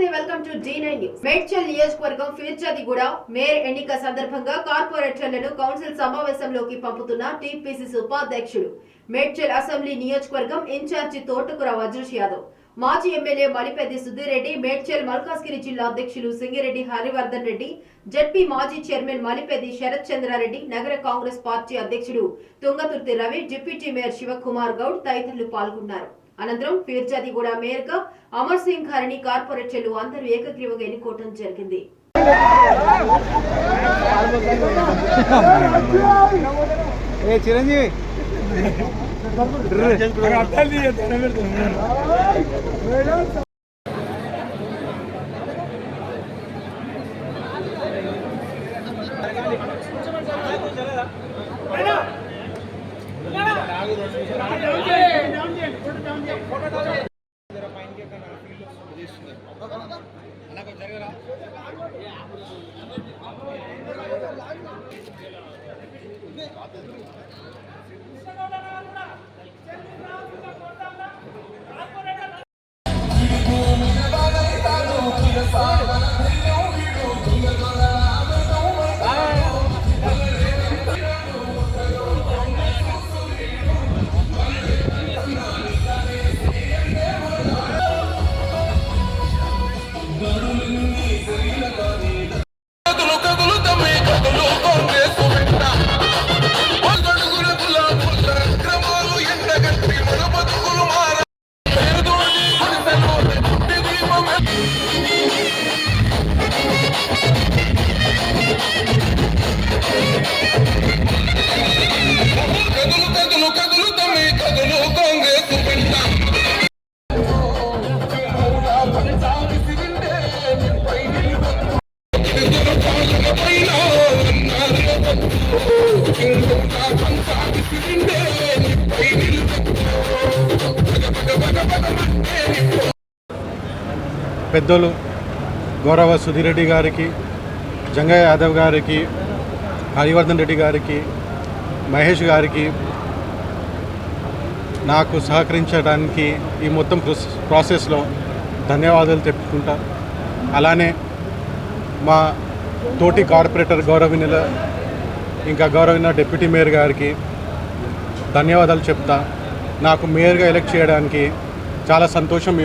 నమస్తే, welcome to D9 news. Medchal నియోజకవర్గం ఫీర్చాదిగూడ mayor ఎన్నిక సందర్భంగా కార్పొరేటర్లను కౌన్సిల్ సమావేశంలోకి పంపుతున్న టీపీసీసీ ఉపాధ్యక్షుడు, మేడ్చల్ అసెంబ్లీ నియోజకవర్గం ఇన్ఛార్జి తోటకూర వజ్రేష్ యాదవ్, మాజీ ఎమ్మెల్యే మలిపెద్ది సుధీరెడ్డి, మేడ్చల్ మల్కాజ్గిరి జిల్లా అధ్యక్షులు సింగిరెడ్డి హరివర్ధన్ రెడ్డి, జెడ్పీ మాజీ చైర్మన్ మలిపెద్ది శరత్ చంద్రారెడ్డి, నగర కాంగ్రెస్ పార్టీ అధ్యక్షుడు తుంగతుర్తి రవి, డిప్యూటీ మేయర్ శివకుమార్ గౌడ్ తదితరులు పాల్గొన్నారు. అనంతరం ఫీర్చాదిగూడ మేయర్ గా అమర్ సింగ్ హరిని కార్పొరేటర్లు అందరూ ఏకగ్రీవంగా ఎన్నుకోవడం జరిగింది. చిరంజీవి పెద్దలు గౌరవ సుధీరెడ్డి గారికి, జంగయ్య యాదవ్ గారికి, హరివర్ధన్ రెడ్డి గారికి, మహేష్ గారికి నాకు సహకరించడానికి ఈ మొత్తం ప్రాసెస్లో ధన్యవాదాలు చెప్పుకుంటా. అలానే మా తోటి కార్పొరేటర్ గౌరవనీయుల ఇంకా గౌరవనీయ డిప్యూటీ మేయర్ గారికి ధన్యవాదాలు చెప్తా. నాకు మేయర్గా ఎలక్ట్ చేయడానికి చాలా సంతోషం.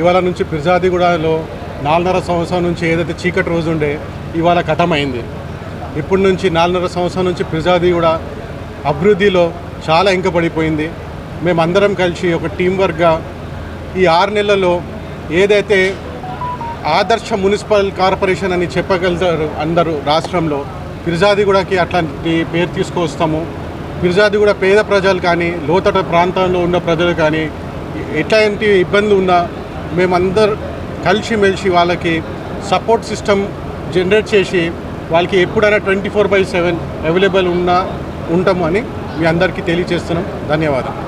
ఇవాళ నుంచి ఫీర్చాదిగూడలో 4.5 సంవత్సరం నుంచి ఏదైతే చీకటి రోజు ఉండే ఇవాళ కథమైంది. ఇప్పటి నుంచి 4.5 సంవత్సరం నుంచి ఫీర్చాదిగూడ అభివృద్ధిలో చాలా ఇంకపడిపోయింది. మేమందరం కలిసి ఒక టీం వర్క్గా ఈ 6 నెలల్లో ఏదైతే ఆదర్శ మున్సిపల్ కార్పొరేషన్ అని చెప్పగలుగుతారు అందరూ రాష్ట్రంలో, ఫీర్చాదిగూడకి అట్లాంటి పేరు తీసుకొస్తాము. ఫీర్చాదిగూడ పేద ప్రజలు కానీ, లోతట్టు ప్రాంతంలో ఉన్న ప్రజలు కానీ ఎట్లాంటి ఇబ్బంది ఉన్నా మేమందరు కలిసిమెలిసి వాళ్ళకి సపోర్ట్ సిస్టమ్ జనరేట్ చేసి వాళ్ళకి ఎప్పుడైనా 24/7 అవైలబుల్ ఉంటాము అని మీ అందరికీ తెలియజేస్తున్నాం. ధన్యవాదాలు.